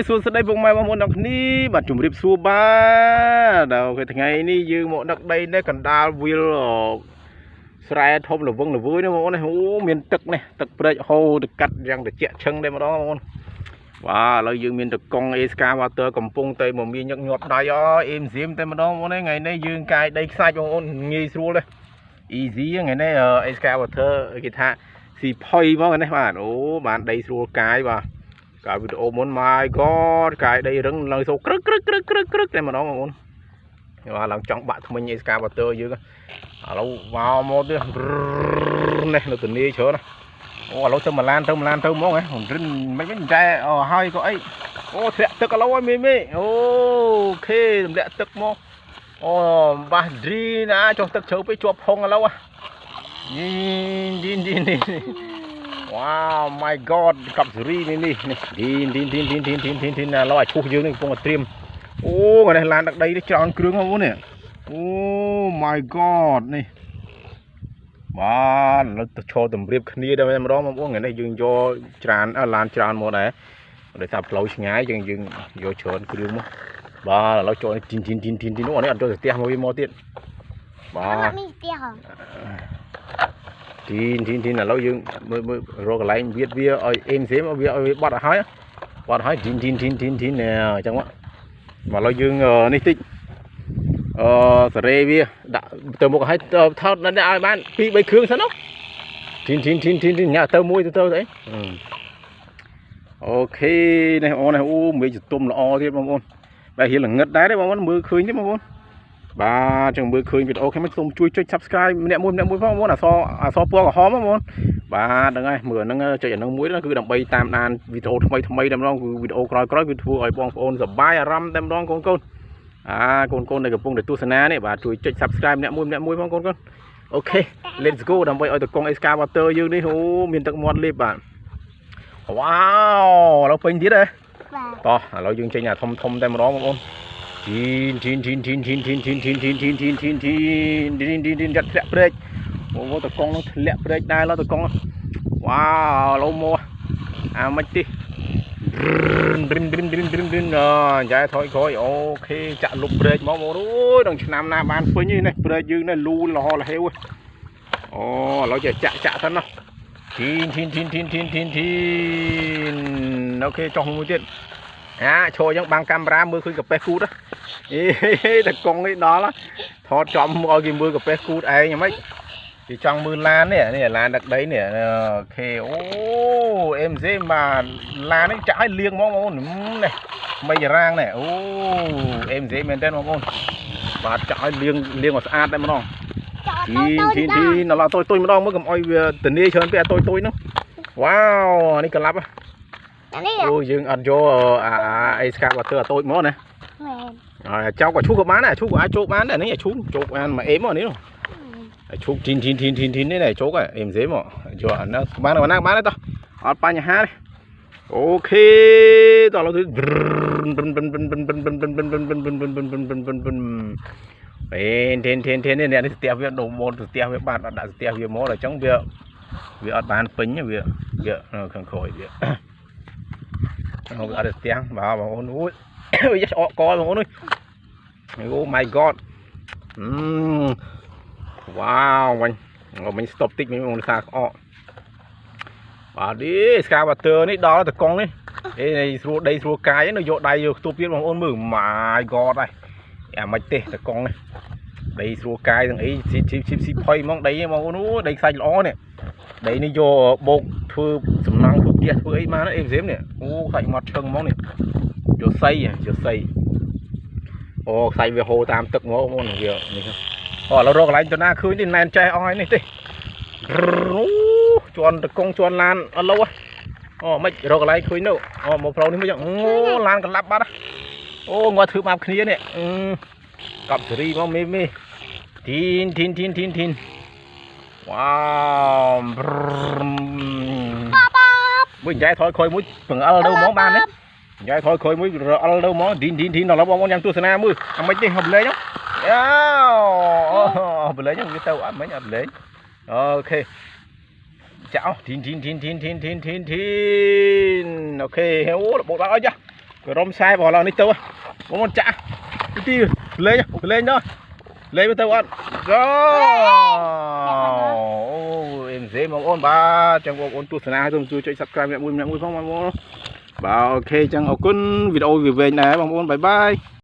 សួស្តីពុកម៉ែបងប្អូនទាំងគ្នាបាទជំរាបសួរបាទដល់ពេលថ្ងៃនេះយើងមកដឹកដីនេះកណ្ដាលវាលស្រែធំលវឹងលវើយនេះបងប្អូនអូមានទឹកនេះទឹកព្រែកហូរទៅកាត់យ៉ាងត្រជាក់ឈឹងដែរម្ដងបងប្អូនបាទឥឡូវយើងមានតកង់អេស្កាវ៉ាទ័រកំពុងតែមកមានញឹកញាប់ដៃអអេមសៀមតែម្ដងបងប្អូនថ្ងៃនេះយើងកាយដីខ្សាច់បងប្អូនងាយស្រួលទេ easy ថ្ងៃនេះអេស្កាវ៉ាទ័រគេថាស៊ីផុយមកនេះបាទអូបានដីស្រួលកាយបាទកាយវីដេអូមុន my god កាយដីរឹងឡើងសូរក្រឹកតែម្ដងបងប្អូនបាទឡើងចង់បាក់ថ្មិញអេស្កាវ៉ាទ័រយើងឥឡូវមកទៀតនេះនៅទនីច្រើនណាអូឥឡូវទៅម្លានទៅហ្មងហ៎រិនមិនវិញចែហើយក៏អីអូធ្លាក់ទឹកឥឡូវហើយមេអូខេទម្លាក់ទឹកមកអូបាសឌ្រីណាចុះទឹកជ្រៅពេកជាប់ផុងឥឡូវហ៎នេះ wow my god កັບស៊េរីនេះទីនឡោឲ្យឈូសយើងនេះកំពុងតែត្រៀមអូនេះឡានដឹកដីនេះច្រើនគ្រឿងហ្នឹងបងនេះអូ my god នេះបាទឥឡូវទៅឈរតម្រៀបគ្នាដែរម្ដងបងប្អូនថ្ងៃនេះយើងយកច្រើនឡានច្រើនមកដែរដោយសារផ្លូវឆ្ងាយយើងយកច្រើនគ្រឿងមកបាទឥឡូវចូលទីននោះនេះអត់ចូលទៅផ្ទះមកវាមកទៀតបាទនេះផ្ទះហ៎ទីនឥឡូវយើងមើលរកកន្លែងវាឲ្យអេមសេមវាឲ្យបាត់ឲ្យទីនណែអញ្ចឹងមកឥឡូវយើងនេះតិចសារ៉េវាដាក់ទៅមុខឲ្យថតដល់ឲ្យបាន2 3គ្រឿងសិនណាទីនញ៉ាទៅមួយទៅអីអូខេនេះបងប្អូនអូមេឃទុំល្អទៀតបងប្អូនបែររៀលល្ងឹតដែរទេបងប្អូនមើលឃើញទេបងប្អូនបាទចឹងមើលឃើញវីដេអូខ្ញុំសូមជួយចុច Subscribe ម្នាក់មួយផងបងប្អូនអសពណ៌ក្រហមបងប្អូនបាទហ្នឹងហើយមើលហ្នឹងចុចអាហ្នឹងមួយគឺដើម្បីតាមដានវីដេអូថ្មីតែម្ដងគឺវីដេអូក្រោយវាធ្វើឲ្យបងប្អូនសប្បាយអារម្មណ៍តែម្ដងកូនកូនដែលកំពុងតែទស្សនានេះបាទជួយចុច Subscribe ម្នាក់មួយផងកូនអូខេ let's go ដើម្បីឲ្យតកង់ Excavator យើងនេះអូមានទឹកមាត់លេបបាទវ៉ាវឥឡូវពេញទៀតហ៎តោះឥឡូវយើងចេញអាធំតែម្ដងបងប្អូនទីនចាត់ធ្លាក់ព្រែកអូតកង់នឹងធ្លាក់ព្រែកដែរឡើយតកង់វ៉ាវឥឡូវមកអាមិនទេរិនចាយថយក្រោយអូខេចាក់លុបព្រែកមកអូយដល់ឆ្នាំណាបានពេញនេះព្រែកយើងនេះលូលហលហេវអូឥឡូវចាក់សិនណាទីនអូខេចុះមួយទៀតឈរអញ្ចឹងបាំងកាមេរ៉ាមើលឃើញកាពះគូតតែកង់នេះដល់ថតចំឲ្យគេមើលកាពះគូតឯងហ្មងគេចង់មើលឡាននេះឡានដឹកដីនេះអូខេអូអេមសេបាទឡាននេះចាក់ឲ្យលៀងហ្មងបងប្អូននេះមិនរាងនេះអូអេមសេមែនទេបងប្អូនបាទចាក់ឲ្យលៀងឲ្យស្អាតតែម្ដងទីដល់តុយម្ដងមើលកុំឲ្យវាទនីច្រើនពេកតុយហ្នឹងវ៉ាវនេះកន្លាប់អូយើងអត់យកអេស្កាវ៉ាទ័រតូចមកណាមែនចៅក៏ឈូសក៏បានដែរឈូសក៏អាចជោគបានដែរនេះឈូសជោគបានមកអេមមកនេះឈូសទីននេះដែរជោគអេមសេមកយកអាហ្នឹងបានដែរតោះអត់បញ្ហាទេអូខេតោះឥឡូវទៅទេនេះស្ទះវាដូរម៉ូតស្ទះវាបាត់អត់ដាក់ស្ទះវាមកដល់អញ្ចឹងវាអត់បានពេញវាខាងក្រោយវាអត់ស្ទះបាទបងប្អូនអូយយកអកកបងប្អូនអូ my god វ៉ាវមិញ stop តិចមិញបងថាអកបាទនេះ Excavator នេះដល់តកង់នេះស្រួលដីស្រួលកាយនៅយកដៃយកខ្ទប់ទៀតបងប្អូនមើល my god ហើយអាមិនទេតកង់នេះដីស្រួលកាយទាំងអីស៊ីផុយហ្មងដីបងប្អូនអូដីខ្សាច់ល្អនេះដីនេះយកបោកធ្វើសំណង់ធ្វើផ្ទះធ្វើអីបានអេមសេមនេះអូខ្សាច់មាត់ឈឹងហ្មងនេះយកសៃអូខ្សាច់វាហូរតាមទឹកមកបងប្អូនវានេះអូឥឡូវរកកន្លែងទៅណាឃើញនេះណែនចេះអស់ហើយនេះទេអូជន់តកង់ជន់ឡានអត់ឡូវអូមិនរកកន្លែងឃើញនោះអូមកប្រូនេះមិនចឹងអូឡានកន្លាប់បាត់អូងាត់ធ្វើបាបគ្នានេះកັບស៊េរីមកមេទីនវ៉ាវមួយចាយថយខុយមួយបង្អិលទៅហ្មងបានទេចាយថយខុយមួយអិលទៅហ្មងទីនដល់បងប្អូនយ៉ាងទស្សនាមើលអាមិនទេហប់លេងអូបលេងវាទៅអត់មិញអត់លេងអូខេចាក់ទីនអូខេអូបោកដល់អីចា cái rôm sai bỏ lò này tao bông con chả đi lên đó lên với tao ăn đó em dễ mong ôn ba chẳng có ôn tu sửa nào tôi chơi subscribe mẹ mui phong mong ba ok chẳng học quân video về này mong ôn bye bye